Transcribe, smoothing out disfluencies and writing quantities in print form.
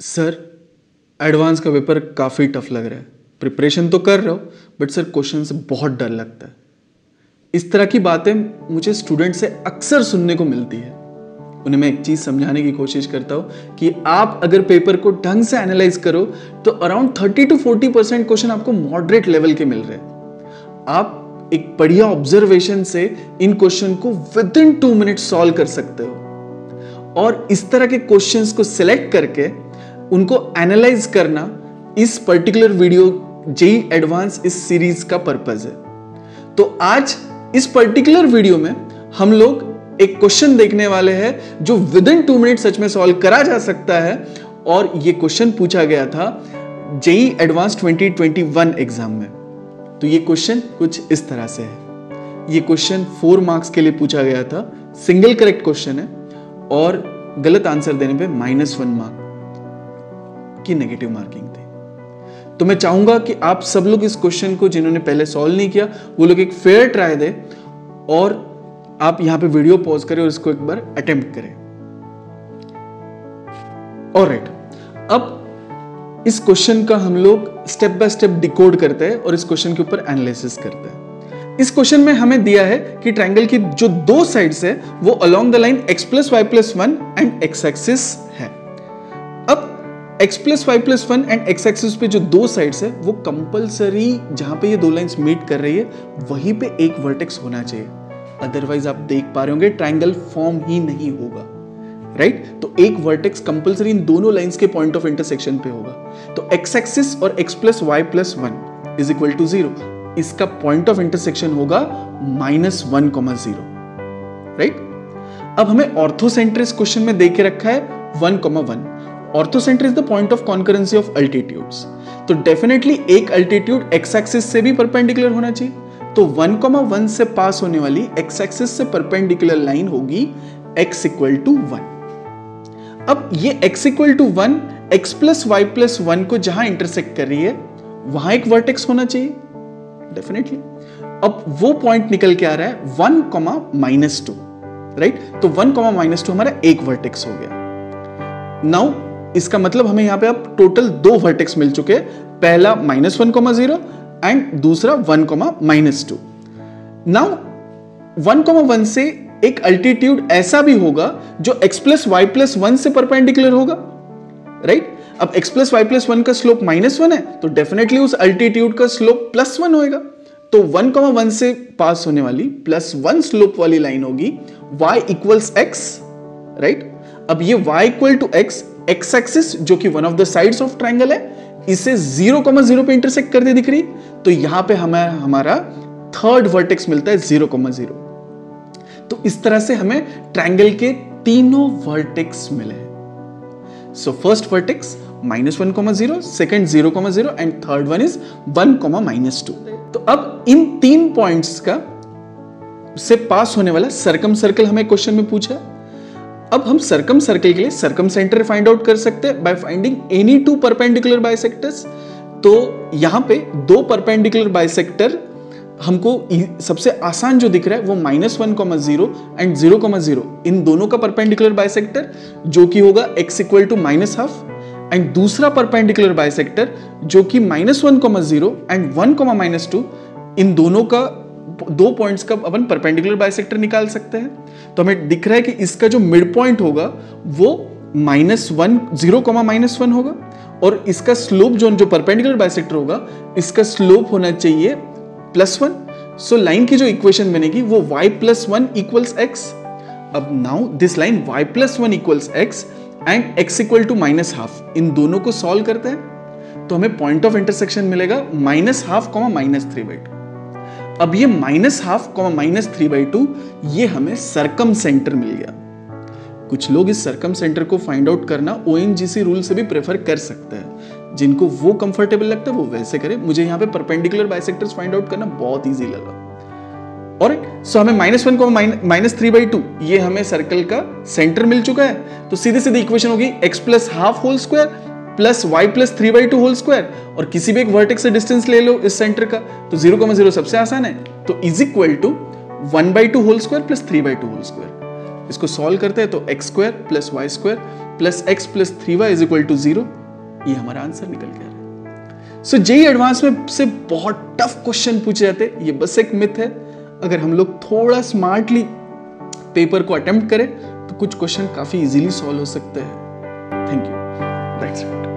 Sir advance का paper काफ़ी tough लग रहा है। प्रिपरेशन तो कर रहा हो बट सर क्वेश्चन से बहुत डर लगता है। इस तरह की बातें मुझे स्टूडेंट से अक्सर सुनने को मिलती है। उन्हें मैं एक चीज़ समझाने की कोशिश करता हूँ कि आप अगर पेपर को ढंग से एनालाइज करो तो अराउंड 30 to 40% क्वेश्चन आपको मॉडरेट लेवल के मिल रहे हैं। आप एक बढ़िया ऑब्जर्वेशन से इन क्वेश्चन को विद इन 2 मिनट्स सॉल्व कर सकते हो। और इस तरह के क्वेश्चंस को सिलेक्ट करके उनको एनालाइज करना इस पर्टिकुलर वीडियो जेईई एडवांस इस सीरीज का पर्पस है। तो आज इस पर्टिकुलर वीडियो में हम लोग एक क्वेश्चन देखने वाले हैं जो विद इन 2 मिनट सच में सॉल्व करा जा सकता है। और ये क्वेश्चन पूछा गया था जेईई एडवांस 2021 एग्जाम में। तो ये क्वेश्चन कुछ इस तरह से है। ये क्वेश्चन 4 मार्क्स के लिए पूछा गया था। सिंगल करेक्ट क्वेश्चन है और गलत आंसर देने पे -1 मार्क की नेगेटिव मार्किंग थी। तो मैं चाहूंगा कि आप सब लोग इस क्वेश्चन को, जिन्होंने पहले सॉल्व नहीं किया, वो लोग एक फेयर ट्राई दे और आप यहां पे वीडियो पॉज करें और इसको एक बार अटेम्प्ट करें। ऑलराइट, अब इस क्वेश्चन का हम लोग स्टेप बाय स्टेप डिकोड करते हैं और इस क्वेश्चन के ऊपर एनालिसिस करते हैं। इस क्वेश्चन में हमें दिया है कि ट्रायंगल की जो 2 साइड्स है वो along the line x+y+1 and x axis है। अब x+y+1 एंड x एक्सिस पे जो 2 साइड्स है वो कंपलसरी, जहां पे ये 2 लाइंस मीट कर रही है वहीं पे एक वर्टेक्स होना चाहिए। अदरवाइज आप देख पा रहे होंगे ट्रायंगल फॉर्म ही नहीं होगा, राइट? तो एक वर्टेक्स कंपलसरी इन दोनों लाइंस के पॉइंट ऑफ इंटरसेक्शन पे होगा। तो x एक्सिस और x+y+1 इज इक्वल टू 0। इसका पॉइंट ऑफ इंटरसेक्शन होगा -1,0, राइट? अब हमें ऑर्थोसेंटर इस क्वेश्चन में दे के रखा है 1,1। Orthocentre is the point of concurrency of altitudes. तो डेफिनेटली एक अल्टीट्यूड x एक्सिस से भी परपेंडिकुलर होना चाहिए। तो 1,1 से पास होने वाली x एक्सिस से परपेंडिकुलर लाइन होगी x = 1। अब ये x = 1 x+y+1 को जहां इंटरसेक्ट कर रही है वहां एक वर्टेक्स होना चाहिए डेफिनेटली। अब वो पॉइंट निकल के आ रहा है 1,-2, राइट? तो 1,-2 हमारा एक वर्टेक्स हो गया। नाउ इसका मतलब हमें यहां पे अब टोटल 2 वर्टेक्स मिल चुके हैं। पहला -1,0 एंड दूसरा 1,-2। नाउ 1,1 से एक अल्टीट्यूड ऐसा भी होगा जो x+y+1 से परपेंडिकुलर होगा, राइट? अब x+y+1 का स्लोप -1 है तो डेफिनेटली उस अल्टीट्यूड का स्लोप +1 होएगा। तो 1,1 से पास होने वाली +1 स्लोप वाली लाइन होगी y = x, राइट? अब ये y = x, x एक्सिस जो कि one of the sides of triangle है, इसे 0,0 पे इंटरसेक्ट करते दिख रही। तो यहां पे हमारा थर्ड वर्टेक्स मिलता है 0,0। तो इस तरह से हमें ट्रायंगल के तीनों वर्टेक्स मिले हैं। So first vertex -1,0, second 0,0 and third one is 1,-2। तो अब इन 3 पॉइंट्स का से पास होने वाला सर्कम सर्कल हमें क्वेश्चन में पूछा। अब हम सर्कम सर्कल के लिए सर्कम सेंटर फाइंड आउट कर सकते हैं by finding any 2 perpendicular bisectors. तो यहां पे 2 परपेंडिकुलर बाइसेक्टर हमको सबसे आसान जो दिख रहा है वो -1,0 एंड 0,0, इन दोनों का परपेंडिकुलर बाइसेक्टर जो कि होगा x = -12 एंड दूसरा परपेंडिकुलर बाइसेक्टर जो कि -1,0 एंड 1,-2, इन दोनों का 2 पॉइंट्स का अपन परपेंडिकुलर बाइसेक्टर निकाल सकते हैं। तो हमें दिख रहा है कि इसका जो मिड पॉइंट होगा वो -0,-1 होगा और इसका स्लोप जो परपेंडिकुलर बाइसेक्टर होगा इसका स्लोप होना चाहिए +1। सो लाइन की जो इक्वेशन बनेगी वो y + 1 = x। अब now this line y + 1 = x and x = -12, इन दोनों को सॉल्व करते हैं तो हमें पॉइंट ऑफ इंटरसेक्शन मिलेगा -12, -3/2। अब ये -12, -3/2 ये हमें सर्कम सेंटर मिल गया। कुछ लोग इस सर्कम सेंटर को फाइंड आउट करना ONGC रूल से भी प्रेफर कर सकते हैं। जिनको वो कंफर्टेबल लगता है वो वैसे करे। मुझे यहाँ पे परपेंडिकुलर बाइसेक्टर्स फाइंड आउट करना बहुत इजी लगा। और सो हमें -1, -3/2 ये हमें सर्कल का सेंटर मिल चुका है। तो सीधे सीधे इक्वेशन होगी x+12 whole square plus y + 3/2 whole square और किसी भी एक वर्टेक्स से डिस्टेंस ले लो इस सेंटर का। तो 0,0 सबसे आसान है, तो is equal to 1/2 whole square plus 3/2 whole square. इसको सॉल्व करते हैं तो x square plus y square plus x plus 3y is equal to 0, ये हमारा आंसर निकल के आ रहा है। सो जेईई एडवांस में से बहुत टफ क्वेश्चन पूछे जाते हैं, ये बस एक मिथ है। अगर हम लोग थोड़ा स्मार्टली पेपर को अटेम्प्ट करें तो कुछ क्वेश्चन काफी इजीली सॉल्व हो सकते हैं। Thank you, that's it.